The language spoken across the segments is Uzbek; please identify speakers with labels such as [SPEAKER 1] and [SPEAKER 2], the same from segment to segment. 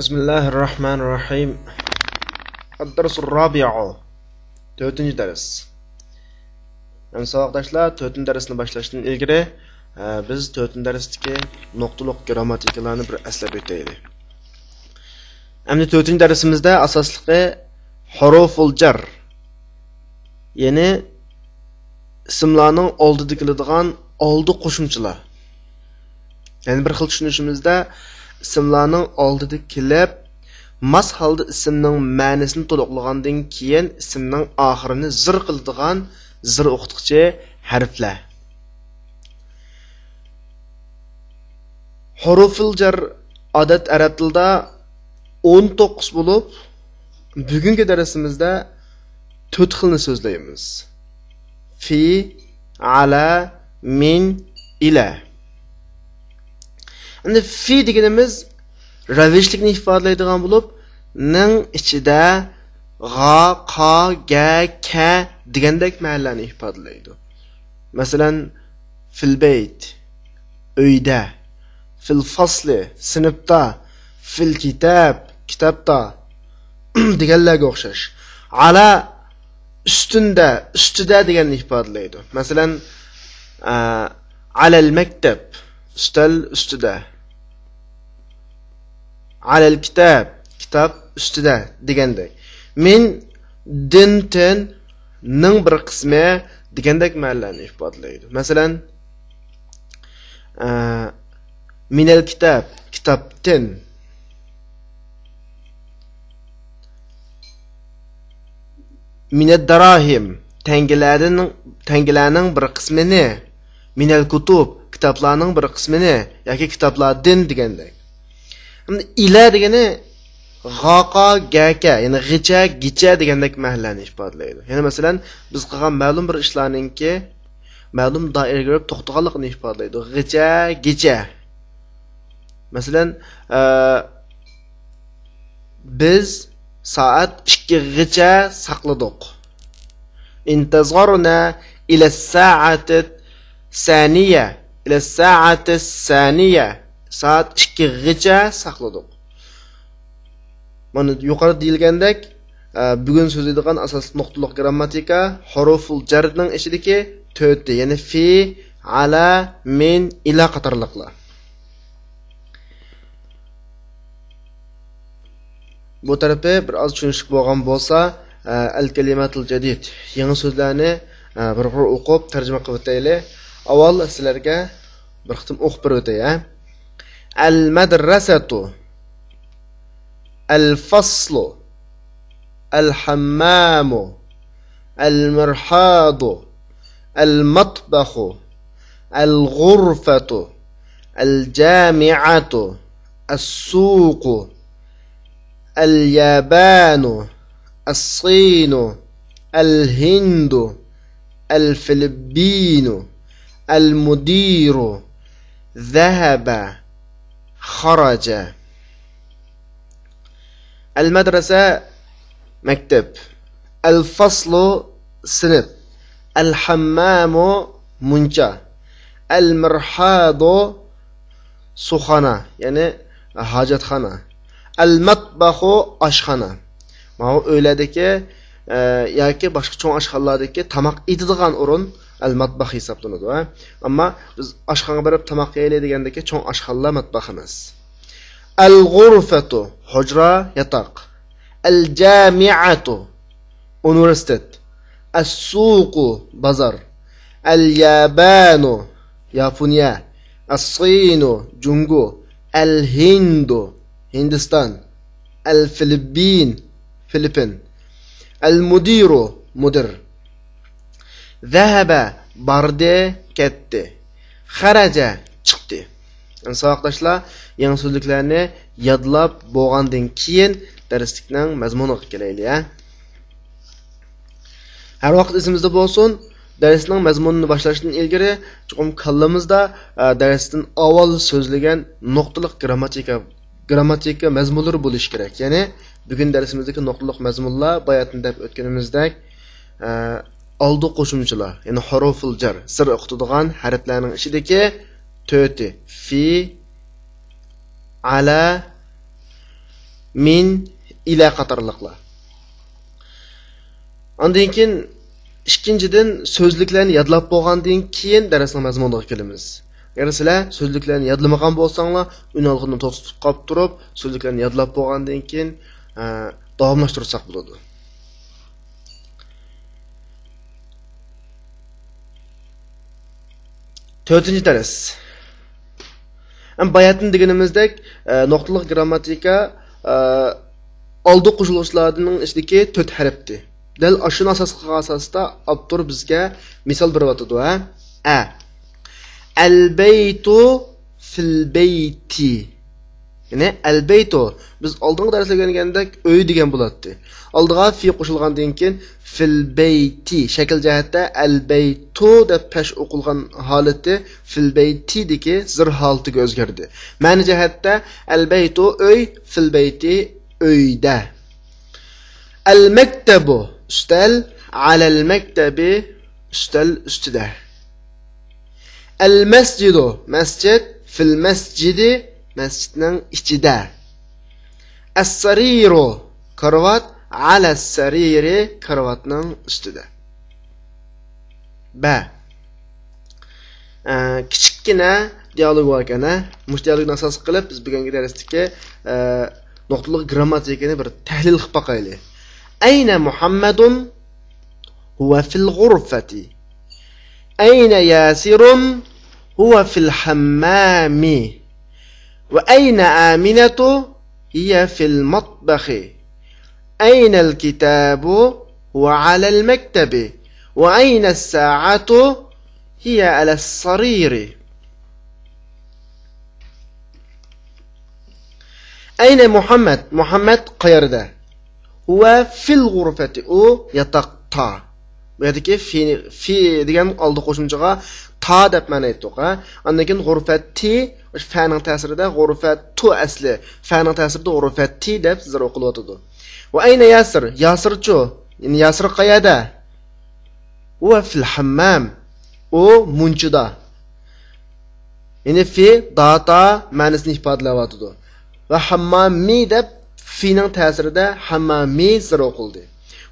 [SPEAKER 1] Bismillahirrahmanirrahim. Ad-darsul rabi'u. 4-nji ders. Savoqdaşlar, 4-nji dersni başlaşdan ilgiri biz 4-nji dersdagi nuqtaliq grammatikalarni bir eslab o'taylik. Endi 4-nji dersimizda asosliqi huruful jar. Ya'ni ismlarning oldida keladigan oldi qo'shimchalar. Ya'ni bir xil tushunishimizda ismlarning oldida kelib, mas holda ismning ma'nosini to'liqlagandan keyin ismning oxirini zir qiladigan zir o'qituvchi harflar. Huruful jar odat arab tilida 19 bo'lib, bugungi darsimizda 4 xilni so'zlaymiz. Fi, ala, min, ila. Endi fi deganimiz ravishlikni ifodalaydigan bo'lib, ning ichida g'a, qa, ga, ka degandek ma'nolarni ifodalaydi. Masalan, fil bayt, uyda, fil fasli, sinfda, fil kitab, kitobda deganlarga o'xshash. Ala ustunda, ustida deganni ifodalaydi. Masalan, alal maktab, ustal ustida. Alal kitab, kitob ustida degandek. Min dintin ning bir qismi degandek ma'nolarni ifodalaydi. Masalan, minal kitab, kitobdan. Minad darahim, tangalarning bir qismini, minal kutub, kitoblarning bir qismini yoki kitoblardan degandek. Ila degani g'aqa, gaka, ya'ni g'icha, gicha degandek ma'nolarni ifodalaydi. Ya'ni masalan, biz qilgan ma'lum bir ishlarningki ma'lum doiraga kirib to'xtaganligini ifodalaydi. G'icha, gicha. Masalan, biz soat 2 gacha saqladik. Intazarna ila as-sa'ati saniya, ila as-sa'ati saniya. Soat 2 gacha saqladik. Mana yuqorida deyilgandek, bugun so'zlaydigan asosiy nuqtaliq grammatika huruful jarning ichidagi 4, ya'ni fi, ala, min, ila qatorliqlar. Bu tarafı bir az tushunishlik bo'lgan bo'lsa, al-kalimatul jadid, yangi so'zlarni bir o'qib tarjima qilib o'taylik. Avval sizlarga bir qitim o'qib bir o'tay. Al-madrasatu, al-faslu, al-hammamu, al-mirhadu, al-matbahu, al-ghurfatu, al-jami'atu, as-suqu, اليابان، الصين، الهند، الفلبين، المدير، ذهب، خرج. المدرسة مكتب، الفصل صنف، الحمام منشا، المرحاض سخانة يعني حاجة خانة، al-matbahu oshxona. Mana o'yladiki yoki boshqa cho'ng oshxonalardagi tamoq yeydigan o'rin al-matbah hisoblanadi. Ammo biz oshxonaga borib tamoq yeylik degandagi cho'ng oshxonalar matbah emas. Al-ghurfatu hujra, yotoq. Al-jami'atu universitet. As-suqu bozor. Al-yabanu Yaponiya. As-sinu Jungo. Al-hindu Hindistan, al-Filippin, Filipin, al-mudiru, mudir, zahaba, bardi, ketdi, xaraja, chiqdi. Savoqdaşlar, yangi so'zliklarni yodlab bo'lgandan keyin darslikning mazmuniga kelaylik. Har vaqt esimizda bo'lsin, darsning mazmunini boshlashdan ilgari chuqur kallamizda darsdan avval so'zlagan nuqtaliq grammatika mazmunlari bo'lishi kerak. Ya'ni bugun darsimizdagi nuqtaliq mazmunlar bayatni deb o'tganimizdek oldi qo'shimchalar, ya'ni huruful jar, sir o'qitadigan harflarning ichidagi to'ti fi, ala, min, ila qatorliqlar. Ondan keyin ikkinchidan so'zliklarni yodlab bo'lgandan keyin darsning mazmuniga kelamiz. Agar sizlar so'zliklarni yodlamagan bo'lsanglar, unalg'ini to'xtatib qolib turib, so'zliklarni yodlab bo'lgandan keyin davomlashtirsak bo'ladi. To'rtinchi dars. Bayatın deganimizdek nuqtaliq grammatika oldi qo'shiluvchilarning ichidagi 4 harfdir. Dal ashuna asosida avtor bizga misol beryapti. Al-baytu fil bayti. Ya'ni al-baytu biz oldingi darsda o'rgangandek uy degan bo'ladi. Oldiga fi qo'shilgandan keyin fil bayti shakl jihatda al-baytu deb pesh o'qilgan holati fil baytidagi zir holatiga o'zgardi. Ma'ni jihatda al-baytu uy, fil bayti uyda. Al-maktabu ustal, ala al-maktabi ustal ustida. Al-masjidu masjid, fil masjidi masjidning ichida. As-sariru karvat, ala as-sariri karvatning ustida. Ba. Kichikgina dialog bor ekan. Mush dialogni asos qilib biz bugungi darsdagi nuqtaliq grammatikani bir tahlil qilib boqaylik. Ayna Muhammadun huwa fil ghurfati. Ayna Yasirun huwa fil hammami. وأين آمنة هي في المطبخ. أين الكتاب هو على المكتب. وأين الساعة هي على السرير. أين محمد؟ محمد قيرده. هو في الغرفة أو يتقطع. بهذا في ديجان aldı qo'shimchaga ta deb ma'no aytdik. Undan keyin g'urfati fa'ning ta'sirida g'urfatu asli fa'ning ta'sirida g'urfati deb sizlar o'qilyotdi. Va ayna Yasir? Yasirchu, ya'ni Yasir qayerda? Huwa fil hammam. U munchida. Ya'ni fi data ma'nosini ifodalayotdi. Va hammami deb fining ta'sirida hammami sizlar o'qildi.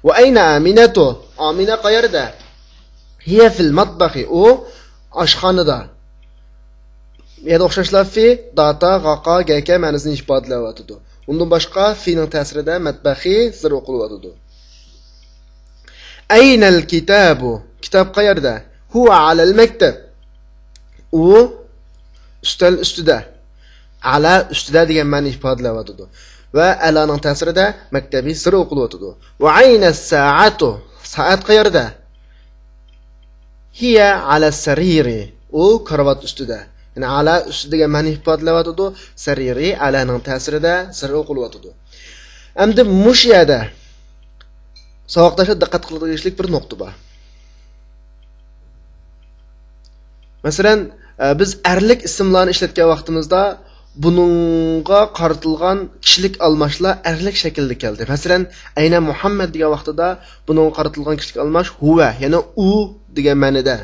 [SPEAKER 1] Va ayna Aminatu? Amina qayerda? Hiya fil matbaxi. U oshxonada. Yana o'xshashlar fi data gaqa gaka ma'nosini ifodalayotdi. Undan boshqa fining ta'sirida matbaxi sizlar o'qilyotdi. Ayna al-kitabu? Kitob qayerda? Huwa ala al-maktab. U ustal ustida. Ala ustida degan ma'ni ifodalayotdi. Va alaning ta'sirida maktabi sir o'qilyotdi. Va ayna as-sa'atu? Soat qayerda? Hiya ala sariri. U karvat ustida. Yani ala ustiga ma'ni ifodalayotdi. Sariri alaning ta'sirida sir o'qilyotdi. Endi mush yerda savoqdashga diqqat qilishlik bir nuqta bor. Masalan, biz erlik ismlarni ishlatgan vaqtimizda bununga qaratilgan kishilik almashlar erlik shaklda keldi. Masalan, ayna Muhammad degan vaqtida bununga qaratilgan kishilik almash huwa, ya'ni u degan ma'noda.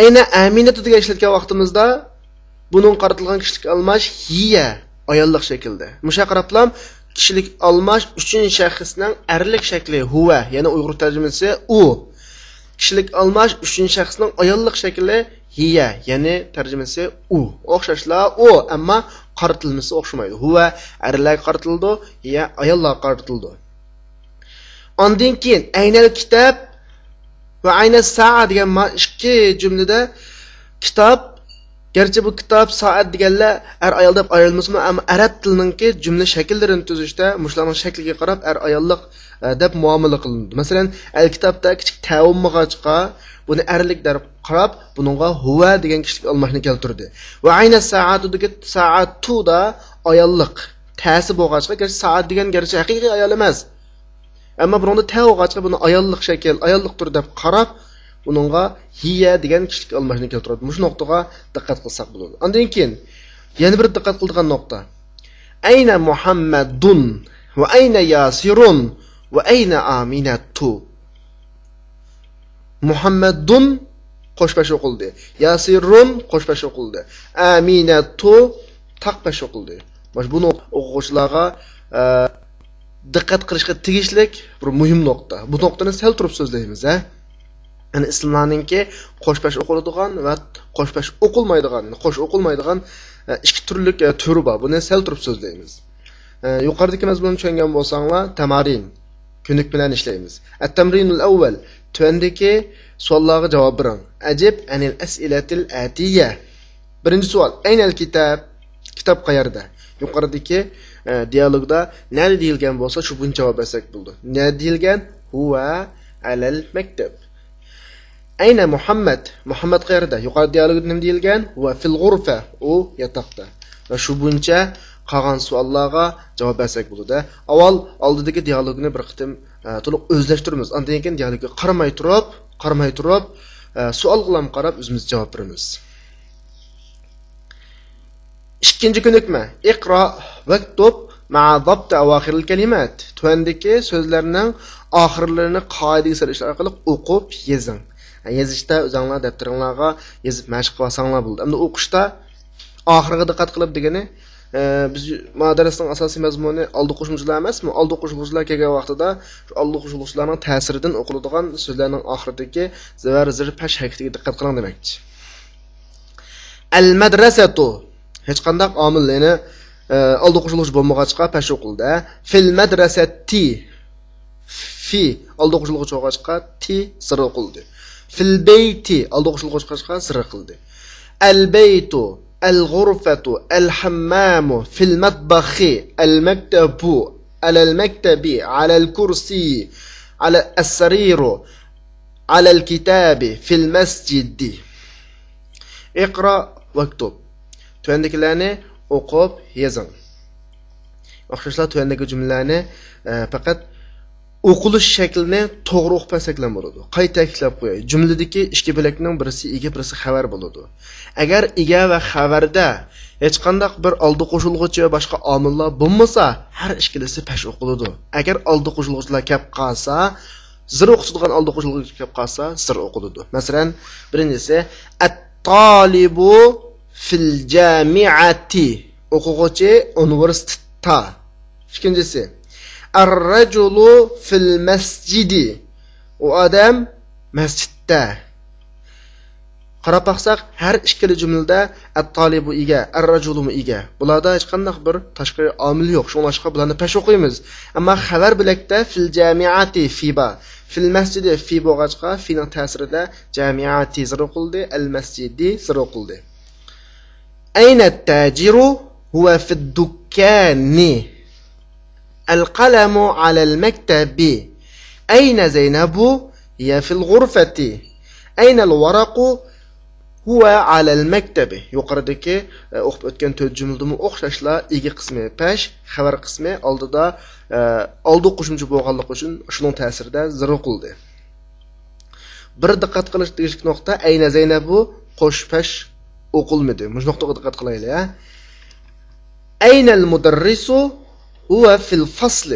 [SPEAKER 1] Ayna Aminatu degan ishlatgan vaqtimizda bununga qaratilgan kishilik almash hiya, ayollik shaklda. Musha qarablam kishilik almash uchinchi shaxsning erlik shakli huwa, ya'ni Uyg'ur tarjimasi u. Kishilik almash uchinchi shaxsning ayollik shakli hiya, ya'ni tarjimasi u. O'xshashlar u, ammo qaratilmasi o'xshamaydi. Huwa erlarga qaratildi, hiya ayollarga qaratildi. Ondan keyin aynal kitob va ayna sa'a degan ikki jumlada kitob, garchi bu kitob soat deganlar ayol deb ayrilmasmi, ammo arab tilininki jumla shakllarini tuzishda mushlarning shakliga qarab ayollik deb muomala qilindi. Masalan, al-kitobda kichik ta'ummag'achqa buni erlik deb qarab, buningga huwa degan kishilik almashni keltirdi. Va ayna sa'atudagi sa'atuda ayollik ta'si bo'lg'achqa, garchi saat degan garchi haqiqiy ayol emas. Ammo bunda ta bo'lg'achqa buni ayollik shakl, ayollik tur deb qarab, buningga hiya degan kishilik almashni keltiradi. Mush nuqtaga diqqat qilsak bo'ladi. Undan keyin yana bir diqqat qiladigan nuqta. Ayna Muhammadun va ayna Yasirun va ayna Aminatu. Muhammadun qo'shpash o'qildi. Yasirun qo'shpash o'qildi. Aminatu taqpash o'qildi. Mana buni o'quvchilarga diqqat qilishga tegishlik bir muhim nuqta. Bu nuqtani sal turib so'zlaymiz, ha. Yani islomlarningki qo'shpash o'qiladigan va qo'shpash o'qilmaydigan, qo'sh o'qilmaydigan ikki turli turi bor. Buni sal turib so'zlaymiz. Yuqoridagi mazmunni tushungan bo'lsanglar, tamarin kunlik bilan ishlaymiz. At-tamrinul avval tuandagi savollarga javob bering. Ajib anil as'ilatil atiyya. Birinchi savol, aynal kitob? Kitob qayerda? Yuqoridagi dialogda nima deyilgan bo'lsa, shu buncha javob bersak bo'ldi. Nima deyilgan? Huwa alal maktab. Ayna Muhammad? Muhammad qayerda? Yuqori dialogda nima deyilgan? Huwa fil ghurfa. U yotoqda. Va shu buncha qolgan savollarga javob bersak bo'ladi. Avval oldidagi dialogni bir qitim to'liq o'zlashtiramiz. Undan keyin dialogga qaramay turib, savol bilan qarab o'zimiz javob beramiz. Ikkinchi ko'nikma. Iqro vaktub ma'a dabt awakhiril kalimat. Tuandagi so'zlarning oxirlarini qoidaga solish orqali o'qib yozing. Yozishda o'zinglar daftaringizga yozib mashq qilsanglar bo'ldi. Endi o'qishda oxiriga diqqat qilib degani biz madrasaning asosiy mazmuni oldi qo'shimchalar emasmi? Oldi qo'shimchalar kelgan vaqtida shu oldi qo'shimchalarning ta'siridan o'qiladigan so'zlarning oxiridagi zavar zir pash harakatiga diqqat qiling demakchi. Al-madrasatu hech qanday omillarni oldi qo'shimcha bo'lmag'achqa pash o'qildi. Fil madrasati fi oldi qo'shimcha bo'lg'achqa ti sir o'qildi. Fil bayti oldi qo'shimcha bo'lg'achqa sir qildi. Al-baytu الغرفة الحمام في المطبخ المكتب على المكتب على الكرسي على السرير على الكتاب في المسجد اقرأ واكتب تواندكلاني o'qib yozing. O'xshashlar tuandagi jumlalarni faqat o'qilish shaklini to'g'ri o'qib pasaklan bo'ladi. Qayta ta'kidlab qo'yay. Jumladagi ikki bo'lakning birisi ega, birisi xabar bo'ladi. Agar ega va xabarda hech qanday bir oldi qo'shilg'uchi va boshqa omillar bo'lmasa, har ikkilisi pash o'qiladi. Agar oldi qo'shilg'uchilar kelib qolsa, zir o'qitadigan oldi qo'shilg'uchi kelib qolsa, sir o'qiladi. Masalan, birinchisi at-talibu fil jami'ati. O'quvchi universitetda. Ikkinchisi ar-rajulu fil masjidi. U odam masjidda. Qarab baqsaq, har ikkala jumlada at-talibu ega, ar-rajulu ega. Bularda hech qanday bir tashqi omil yo'q. Shuningcha bularni pash o'qiymiz. Ammo xabar bilakda fil jami'ati fiba. Fil masjidi fi bo'lg'achqa fining ta'sirida jami'ati zir o'qildi, al-masjidi zir o'qildi. Ayna at-tajiru huwa fi ad-dukkani. القلم على المكتب. أين زينب؟ هي في الغرفة. أين الورق؟ هو على المكتب. يقردك o'qib o'tgan to'rt jumladami o'xshashlar ega qismi pash, xabar qismi oldida oldi qo'shimcha bo'lganligi uchun shuning ta'sirida zir o'qildi. Bir diqqat qilish tegishli nuqta ayna Zaynabu qo'sh pash o'qilmadi. Mush nuqtaga diqqat qilaylik. Ayna al-mudarrisu هو في الفصل.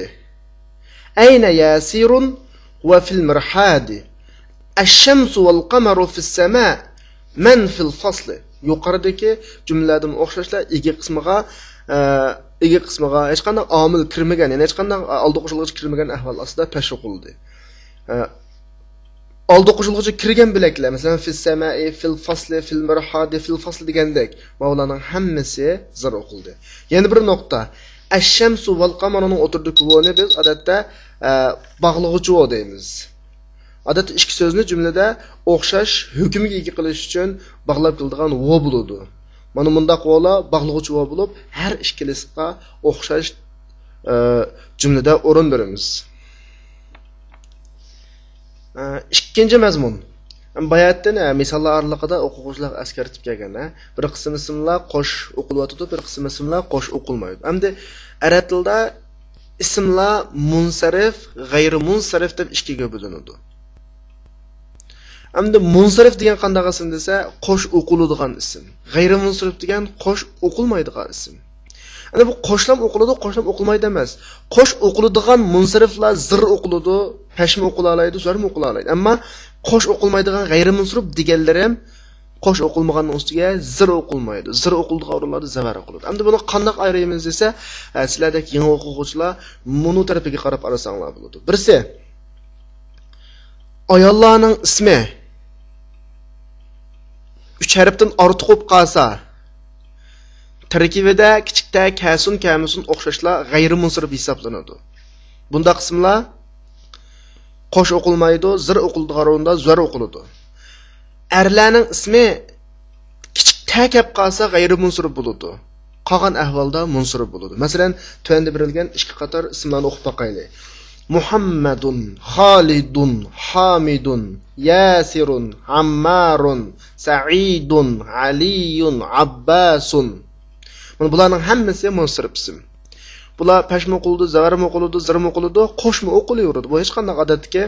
[SPEAKER 1] أين ياسير؟ هو في المرحاض. الشمس والقمر في السماء. من في الفصل؟ yuqoridagi jumlalardan o'xshashlar ega qismiga hech qanday omil kirmagan, ya'ni hech qanday oldi qo'shilg'uchi kirmagan ahvol ostida pash o'qildi. Oldi qo'shilg'uchi kirgan bilaklar, masalan fis samai, fil fasli, fil mirhadi, fil fasli degandek, mavlaning hammasi zir o'qildi. Yana bir nuqta, ash-shamsu val qamaruning o'tirdik voni biz odatda bog'lig'uchi vo deymiz. Odatda ikki so'zni jumlada o'xshash hukmiga ega qilish uchun bog'lab qiladigan vo bo'ladi. Mana bundaq volar bog'lig'uchi vo bo'lib, har ikkilisiga o'xshash jumlada o'rin beramiz. Ikkinchi mazmun. Bayatdan misollar oraliqida o'quvchilar askartib kelgan. Bir qism ismlar qo'sh o'qilyotdi, bir qism ismlar qo'sh o'qilmaydi. Hamda arab tilida ismlar munsarif, g'ayri munsarif deb ikkiga bo'linadi. Hamda munsarif degan qanday ism desa, qo'sh o'qiladigan ism. G'ayri munsarif degan qo'sh o'qilmaydigan ism. Ana bu qo'shlam o'qiladi, qo'shlam o'qilmaydi emas. Qo'sh o'qiladigan munsariflar zir o'qiladi, pashma o'qila oladi, zarm o'qila oladi. Ammo qo'sh o'qilmaydigan g'ayri munsarif deganlar ham qo'sh o'qilmagan ustiga zir o'qilmaydi. Zir o'qiladigan o'rinlarda zavar o'qiladi. Endi buni qanday ayiramiz desa, sizlardagi yangi o'quvchilar munu tarafiga qarab arasanglar bo'ladi. Birisi ayollarning ismi 3 harfdan ortiq bo'lib qolsa, tarkibida kichikda kasun kamisun o'xshashlar g'ayri munsarif hisoblanadi. Bunda qismlar qo'sh o'qilmaydi, zir o'qiladigan o'rinda zar o'qiladi. Erlarning ismi kichikda kelib qolsa g'ayri munsarif bo'ladi. Qolgan ahvolda munsarif bo'ladi. Masalan, tuvanda berilgan ikki qator ismlarni o'qib boqaylik. Muhammadun, Xolidun, Hamidun, Yasirun, Ammarun, Saidun, Aliyun, Abbasun. Mana bularning hammasi munsarif ism. Bular pashma o'qildi, zavarm o'qildi, zirm o'qildi, qo'shma o'qilaveradi. Bu hech qanday odatga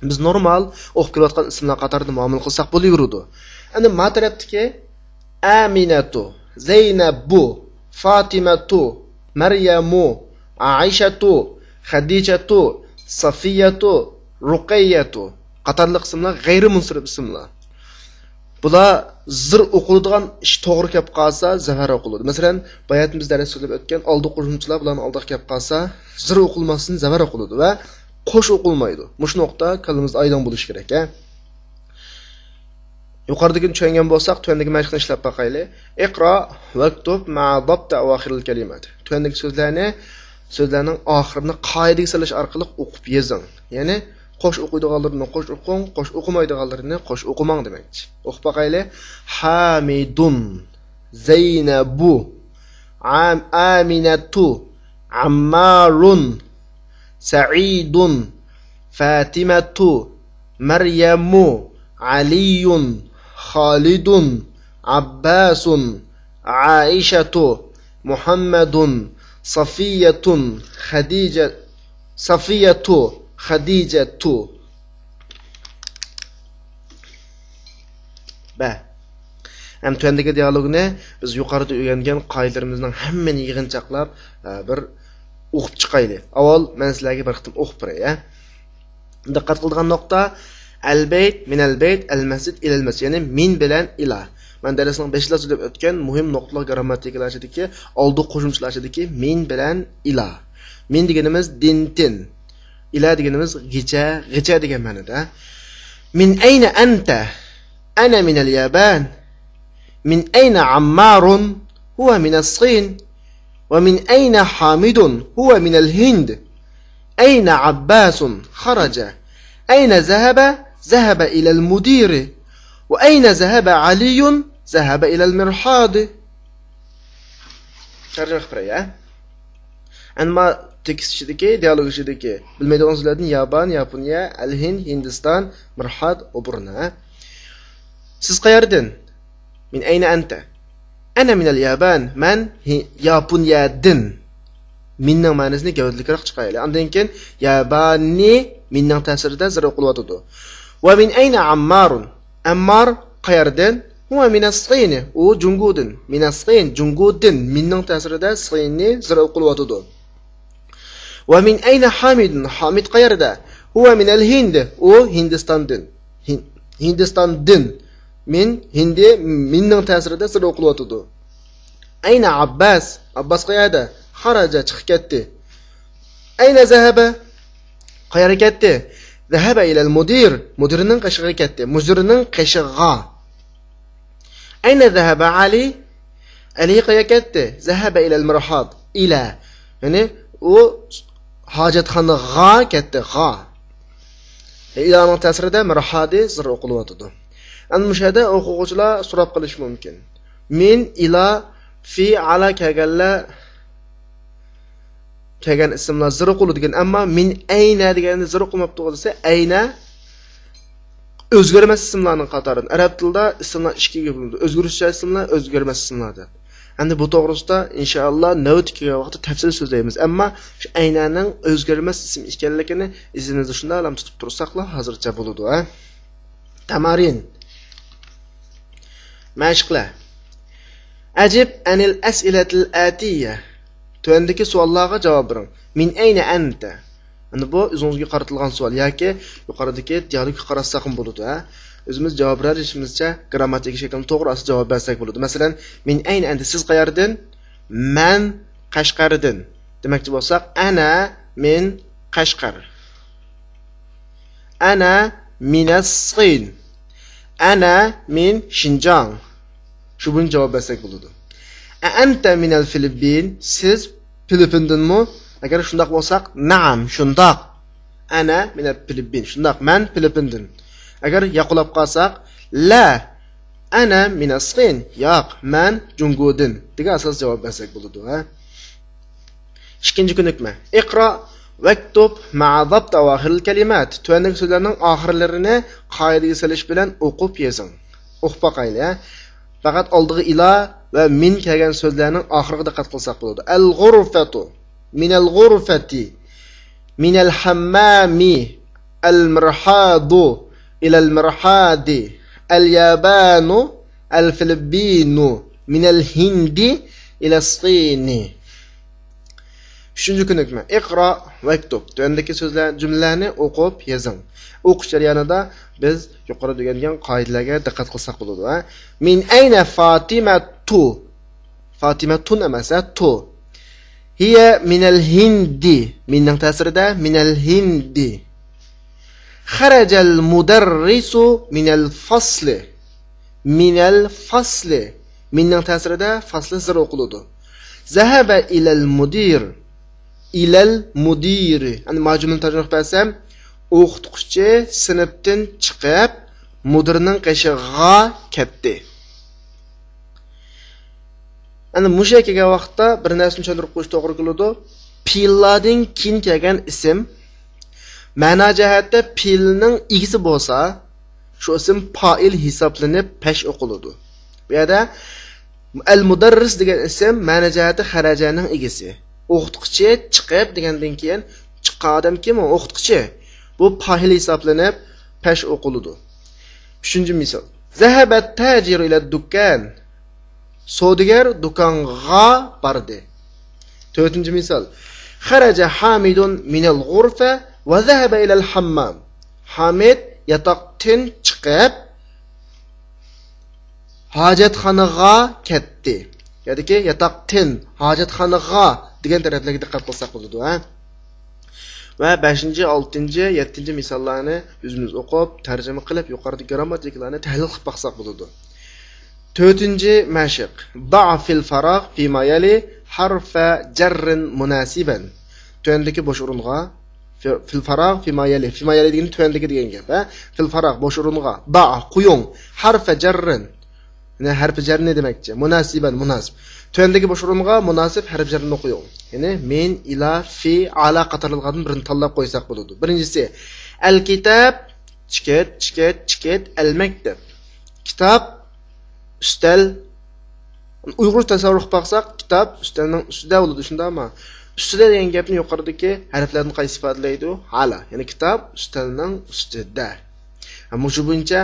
[SPEAKER 1] biz normal o'qib kelayotgan ismlar qatorida muomala qilsak bo'laveradi. Endi ma tarafdagi Aminatu, Zaynabu, Fatimatu, Maryamu, Aishatu, Khadijatu, Safiyatu, Ruqayyatu qatorli ismlar g'ayri munsarif ismlar. Bular zir o'qiladigan ish to'g'ri kelib qolsa, zafar o'qiladi. Masalan, bayatimiz dars so'zlab o'tgan oldi qo'shimchalar bilan oldiga kelib qolsa, zir o'qilmasdan zafar o'qiladi va qo'sh o'qilmaydi. Mush nuqta kalimiz aydin bo'lishi kerak, ha. Yuqoridagi tushungan bo'lsak, tuandagi mashqni ishlab boqaylik. Iqro vaktub ma'a dabt awakhiril kalimat. Tuandagi so'zlarning oxirini qoidaga solish orqali o'qib yozing. Ya'ni qo'sh o'qiydiganlarni qo'sh o'qing, qo'sh o'qimaydiganlarni qo'sh o'qimang demakchi. O'qib boqaylik. Hamidun, Zaynabu, Aminatu, Ammarun, Saidun, Fatimatu, Maryamu, Aliyun, Khalidun, Abbasun, Aishatu, Muhammadun, Safiyatun, Khadijatu. Ba. Ham tuandagi dialogni biz yuqorida o'rgangan qoidalarimizning hammani yig'inchoqlab bir o'qib chiqaylik. Avval men sizlarga bir qitim o'qib beray, ha. Diqqat qiladigan nuqta al-bayt min al-bayt al-masjid ila al-masjid, ya'ni min bilan ila. Men darsning 5 darsida o'tgan muhim nuqtalar grammatikalar ichidagi oldi qo'shimchalar ichidagi min bilan ila. Min deganimiz dintin. Ila deganimiz g'icha degan ma'noda. Min ayna anta? Ana min al-Yaban. Min ayna Ammarun? Huwa min as-Sin. Wa min ayna Hamidun? Huwa min al-Hind. Ayna Abbasun? Kharaja. Ayna zahaba? Zahaba ila al-mudir. Wa ayna zahaba Aliyun? Zahaba ila al-mirhad. Tarjima qilay, ha. Anma tekst ichidagi, dialog ichidagi bilmaydigan so'zlarni Yaban, Yaponiya, Al-Hind, Hindiston, Mirhad, Oburna. Siz qayerdan? Min ayna anta? Ana min al-Yaban. Man Yaponiyadan. Minning ma'nosini gavdlikroq chiqaylik. Undan keyin Yabani minning ta'sirida zir o'qilyotdi. Va min ayna Ammarun? Ammar qayerdan? Huwa min as-Sin. U Jungudan. Min as-Sin, Jungudan. Minning ta'sirida Sinni zir o'qilyotdi. Wa min ayna Hamidun? Hamid qayerda? Huwa min al-Hind. U Hindistondan. Hindistondan. Min Hindi minning ta'sirida zir o'qilyotdi. Ayna Abbas? Abbas qayerda? Xaraja, chiqib ketdi. Ayna zahaba? Qayerga ketdi? Zahaba ila al-mudir. Mudirning qishig'iga ketdi. Mudirning qishig'iga. Ayna zahaba Ali? Ali qayerga ketdi? Zahaba ila al-mirhad. Ila. Ya'ni u hojatxonaga ketdi. G'a. Ilaning ta'sirida mirhadi zir o'qilyotdi. Ana mushada o'quvchilar so'rab qilish mumkin. Min ila fi ala kelgan ismlar zir o'qiladigan, ammo min ayna deganda zir o'qilmabdi desa, ayna O'zgarmas ismlarning qatoridan arab tilida ismlar ikkiga bo'linadi. O'zgaruvchi ismlar, o'zgarmas ismlar deb. Endi bu to'g'risida inshaalloh navbatdagi vaqtda tafsil so'zlaymiz. Ammo shu aynaning o'zgarmas ism ekanligini izingizni shunday alam tutib tursaqlar hozircha bo'ladi, ha. Tamarin. Mashqlar. Ajib anil as'ilatil atiyya. Tövendeki savollarga javob bering. Min ayna anta? Endi bu o'zingizga qaratilgan savol yoki yuqoridagi dialogga qarasaq ham bo'ladi, ha. O'zimiz javob berishimizcha grammatik shaklda to'g'ri asli javob bersak bo'ladi. Masalan, min ayna anta? Siz qayerdan? Men Qashqardan. Demakchi bo'lsak, ana min Qashqar. Ana minas Sin. Ana min Xinjiang. Shu bilan javob bersak bo'ladi. Anta minal Filippin? Siz Filippindanmi? Agar shundoq bo'lsak, na'am, shundoq. Ana minal Filippin. Shundoq, men Filippindan. Agar yaqulab qolsak, la, ana minas Sin. Yo'q, men Jungodan. degan asos javob bersak bo'ladi, ha. Ikkinchi ko'nikma. Iqro vaktub ma'a zabt awakhiril kalimat. Tuvandagi so'zlarning oxirlarini qoidaga solish bilan o'qib yozing. O'qib boqaylik, ha. Faqat oldiga ila va min kelgan so'zlarning oxiriga diqqat qilsak bo'ladi. Al-ghurfatu minal ghurfati minal hammami al-mirhadu ila al-mirhadi al-yabanu al-filippinu minal hindi ila as-sini. Üçüncü ko'nikma. Iqro vaktub. Tuvandagi so'zlar jumlalarni o'qib yozing. O'qish jarayonida biz yuqori degan qoidalarga diqqat qilsak bo'ladi, ha. Min ayna Fatimatu? Fatimatun emas, tu. Hiya minal hindi. Minning ta'sirida minal hindi. Kharajal mudarrisu minal fasli. Minal fasli. Minning ta'sirida fasli zir o'qiladi. Zahaba ilal mudir. Ilal mudiri. Yani majmuni tarjima qilsam, o'qituvchi sinfdan chiqib, mudirning qishig'iga ketdi. Yani musha kelgan vaqtda bir narsani tushuntirib qo'yish to'g'ri keladi. Pillardan keyin kelgan ism ma'no jihatda pilning egisi bo'lsa, shu ism fa'il hisoblanib pesh o'qiladi. Bu yerda al-mudarris degan ism ma'no jihatda xarajaning egisi. O'qituvchi chiqib degandan keyin chiqqan odam kim? O'qituvchi. Bu fa'il hisoblanib pesh o'qiladi. 3-chi misol. Zahabat tajiru ila dukkan. Savdogar do'konga bordi. 4-chi misol. Kharaja Hamidun minal ghurfa va zahaba ila al-hammam. Hamid yotoqdan chiqib hojatxonaga ketdi. Ya'ni yotoqdan hojatxonaga degan taraflarga diqqat qilsak bo'ladi, ha. Va 5-chi, 6-chi, 7-chi misollarni o'zimiz o'qib, tarjima qilib, yuqorida grammatikalarni tahlil qilib baqsak bo'ladi. 4-chi mashq. Da'fil faraq fi ma yali harfa jarrin munasiban. Tuvandagi bosh o'ringa fil faraq fi ma yali. Fi ma yali degan tuvandagi degan gap, ha. Fil faraq bosh o'ringa da' quyung harfa jarrin. Ne harfi jar ne demekçi? Munasiban, munasib. Tuvandagi bosh o'ringa munosib harf jarni qo'ying. Ya'ni men ila fi ala qatorlardan birini tanlab qo'ysak bo'ladi. Birinchisi al-kitab, chiket, al-maktab. Kitob, ustal. Uyg'ur tasavvur qilib baqsak, kitob ustalning ustida bo'ladi, shundaymi? Ustida degan gapni yuqoridagi harflarni qaysi ifodalaydi? Hala. Ya'ni kitob ustalning ustida. Ammo shu bo'yicha